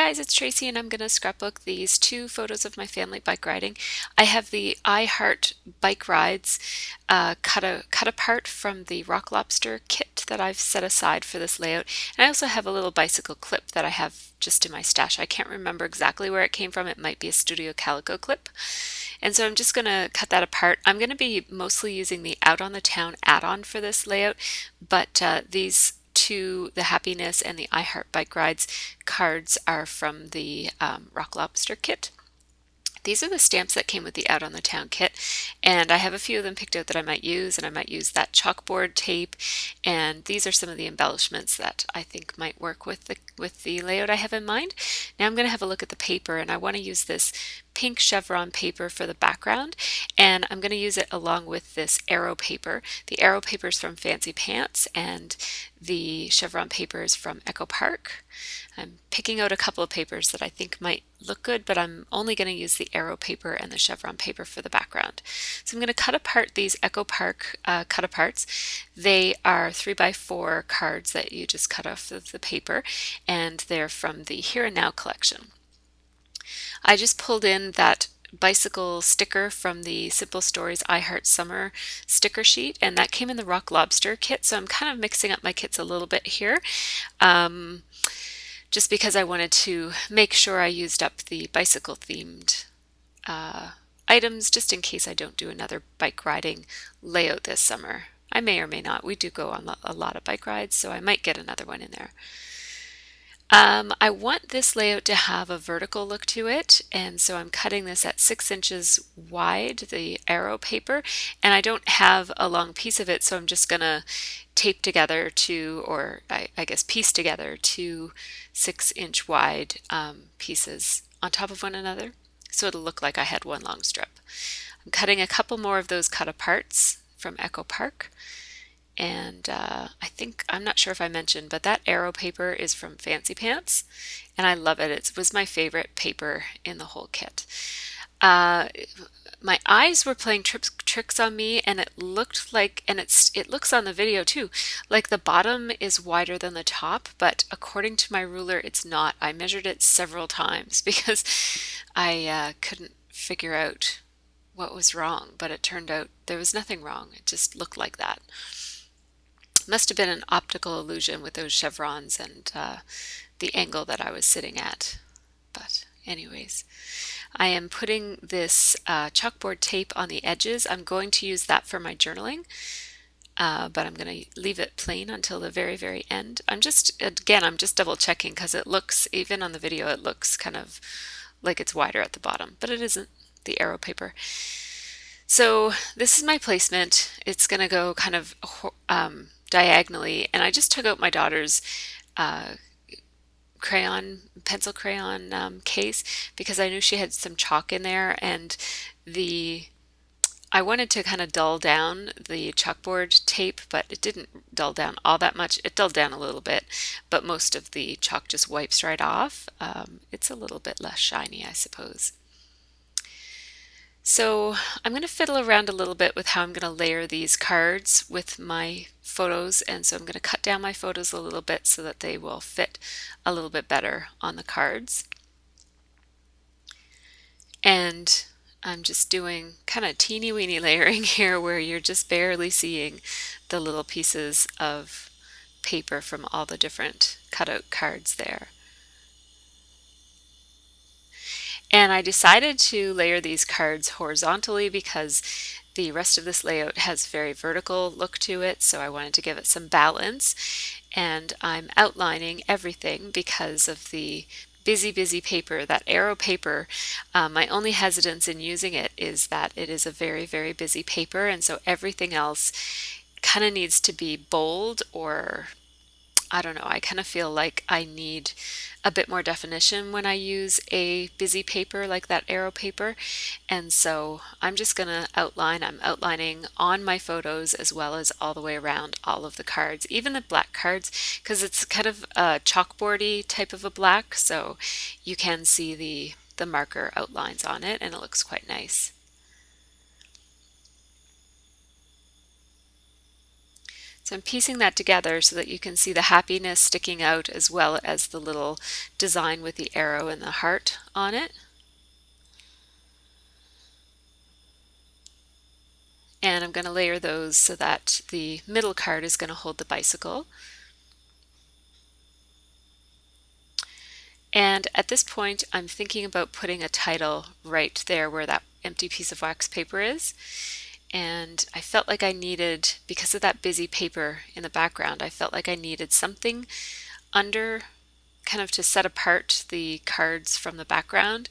guys, it's Tracy and I'm going to scrapbook these two photos of my family bike riding. I have the I Heart bike rides cut apart from the Rock Lobster kit that I've set aside for this layout. And I also have a little bicycle clip that I have just in my stash. I can't remember exactly where it came from. It might be a Studio Calico clip. And so I'm just going to cut that apart. I'm going to be mostly using the Out on the Town add-on for this layout, but these two, the Happiness and the I Heart Bike Rides cards, are from the Rock Lobster kit. These are the stamps that came with the Out on the Town kit, and I have a few of them picked out that I might use, and I might use that chalkboard tape, and these are some of the embellishments that I think might work with the layout I have in mind. Now I'm going to have a look at the paper, and I want to use this pink chevron paper for the background, and I'm going to use it along with this arrow paper. The arrow paper is from Fancy Pants, and the chevron paper is from Echo Park. I'm picking out a couple of papers that I think might look good, but I'm only going to use the arrow paper and the chevron paper for the background. So I'm going to cut apart these Echo Park cut aparts. They are 3x4 cards that you just cut off of the paper, and they're from the Here and Now collection. I just pulled in that bicycle sticker from the Simple Stories I Heart Summer sticker sheet, and that came in the Rock Lobster kit, so I'm kind of mixing up my kits a little bit here. Just because I wanted to make sure I used up the bicycle themed items just in case I don't do another bike riding layout this summer. I may or may not. We do go on a lot of bike rides, so I might get another one in there. I want this layout to have a vertical look to it, and so I'm cutting this at 6 inches wide, the arrow paper, and I don't have a long piece of it, so I'm just gonna tape together or I guess piece together two 6-inch wide pieces on top of one another, so it'll look like I had one long strip. I'm cutting a couple more of those cut aparts from Echo Park. And I'm not sure if I mentioned, but that arrow paper is from Fancy Pants, and I love it. It was my favorite paper in the whole kit. My eyes were playing tricks on me, and it looked like, and it looks on the video too, like the bottom is wider than the top, but according to my ruler, it's not. I measured it several times because I couldn't figure out what was wrong, but it turned out there was nothing wrong. It just looked like that. Must have been an optical illusion with those chevrons and the angle that I was sitting at. But anyways, I am putting this chalkboard tape on the edges. I'm going to use that for my journaling, but I'm going to leave it plain until the very, very end. I'm just double checking because it looks, even on the video, it looks kind of like it's wider at the bottom, but it isn't, the arrow paper. So this is my placement. It's going to go kind of diagonally, and I just took out my daughter's pencil crayon case because I knew she had some chalk in there, and I wanted to kind of dull down the chalkboard tape, but it didn't dull down all that much. It dulled down a little bit, but most of the chalk just wipes right off. It's a little bit less shiny, I suppose. So I'm going to fiddle around a little bit with how I'm going to layer these cards with my photos, and so I'm going to cut down my photos a little bit so that they will fit a little bit better on the cards. And I'm just doing kind of teeny weeny layering here where you're just barely seeing the little pieces of paper from all the different cutout cards there. And I decided to layer these cards horizontally because the rest of this layout has very vertical look to it, so I wanted to give it some balance. And I'm outlining everything because of the busy paper, that arrow paper. My only hesitance in using it is that it is a very, very busy paper, and so everything else kind of needs to be bold, or I don't know, I kind of feel like I need a bit more definition when I use a busy paper like that arrow paper. And so I'm just going to outline. I'm outlining on my photos as well as all the way around all of the cards, even the black cards, because it's kind of a chalkboardy type of a black, so you can see the marker outlines on it, and it looks quite nice. So I'm piecing that together so that you can see the happiness sticking out as well as the little design with the arrow and the heart on it. And I'm going to layer those so that the middle card is going to hold the bicycle. And at this point, I'm thinking about putting a title right there where that empty piece of wax paper is. And I felt like I needed, because of that busy paper in the background, I felt like I needed something under, kind of to set apart the cards from the background.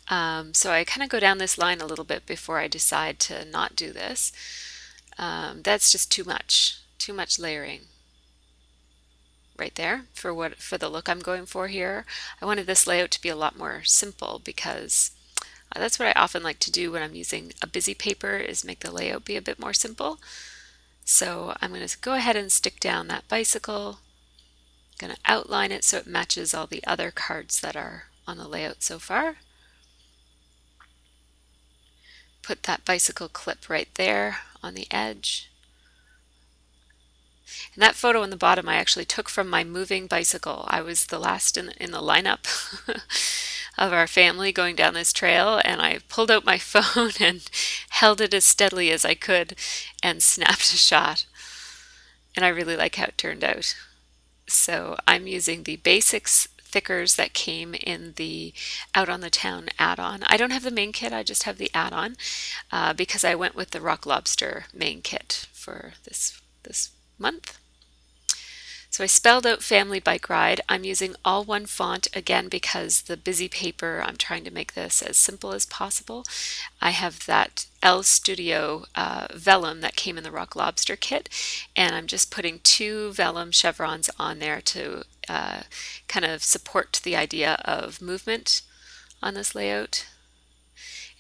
So I kind of go down this line a little bit before I decide to not do this. That's just too much layering right there for the look I'm going for here. I wanted this layout to be a lot more simple because that's what I often like to do when I'm using a busy paper, is make the layout be a bit more simple. So I'm going to go ahead and stick down that bicycle. I'm going to outline it so it matches all the other cards that are on the layout so far. Put that bicycle clip right there on the edge. And that photo on the bottom I actually took from my moving bicycle. I was the last in the lineup of our family going down this trail, and I pulled out my phone and held it as steadily as I could and snapped a shot. And I really like how it turned out. So I'm using the basics thickers that came in the Out on the Town add-on. I don't have the main kit, I just have the add-on because I went with the Rock Lobster main kit for this month. So I spelled out Family Bike Ride. I'm using all one font again because the busy paper, I'm trying to make this as simple as possible. I have that L Studio vellum that came in the Rock Lobster kit, and I'm just putting 2 vellum chevrons on there to kind of support the idea of movement on this layout.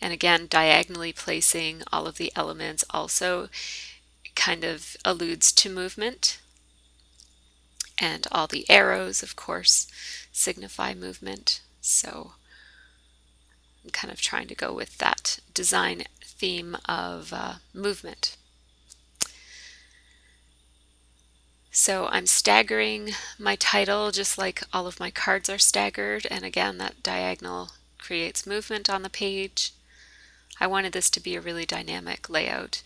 And again, diagonally placing all of the elements also kind of alludes to movement. And all the arrows, of course, signify movement. So I'm kind of trying to go with that design theme of movement. So I'm staggering my title just like all of my cards are staggered. And again, that diagonal creates movement on the page. I wanted this to be a really dynamic layout.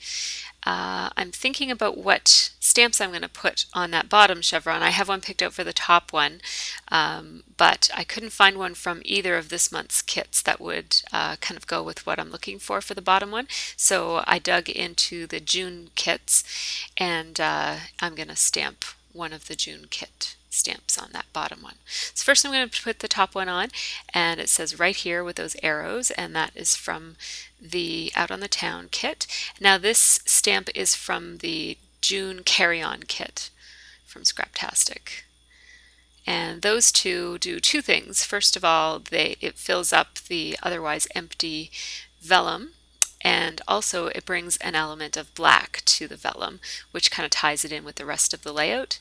I'm thinking about what stamps I'm going to put on that bottom chevron. I have one picked out for the top one, but I couldn't find one from either of this month's kits that would kind of go with what I'm looking for the bottom one. So I dug into the June kits, and I'm going to stamp one of the June kit stamps on that bottom one. So first I'm going to put the top one on, and it says right here with those arrows, and that is from the Out on the Town kit. Now this stamp is from the June carry-on kit from Scraptastic. And those two do 2 things. First of all, it fills up the otherwise empty vellum, and also it brings an element of black to the vellum, which kind of ties it in with the rest of the layout.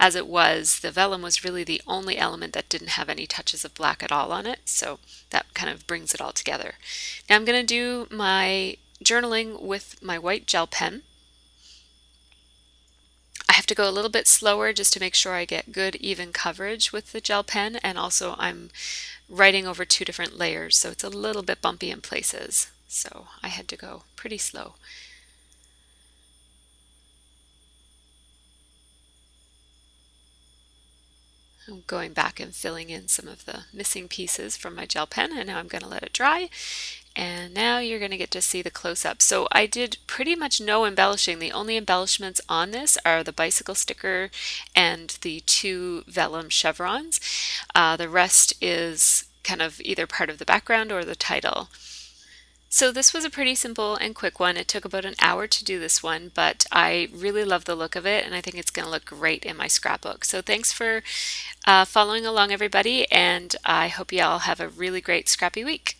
As it was, the vellum was really the only element that didn't have any touches of black at all on it, so that kind of brings it all together. Now I'm going to do my journaling with my white gel pen. I have to go a little bit slower just to make sure I get good even coverage with the gel pen, and also I'm writing over 2 different layers, so it's a little bit bumpy in places, so I had to go pretty slow. I'm going back and filling in some of the missing pieces from my gel pen, and now I'm going to let it dry. And now you're going to get to see the close-up. So I did pretty much no embellishing. The only embellishments on this are the bicycle sticker and the 2 vellum chevrons. The rest is kind of either part of the background or the title. So this was a pretty simple and quick one. It took about an hour to do this one, but I really love the look of it, and I think it's going to look great in my scrapbook. So thanks for following along, everybody, and I hope you all have a really great scrappy week.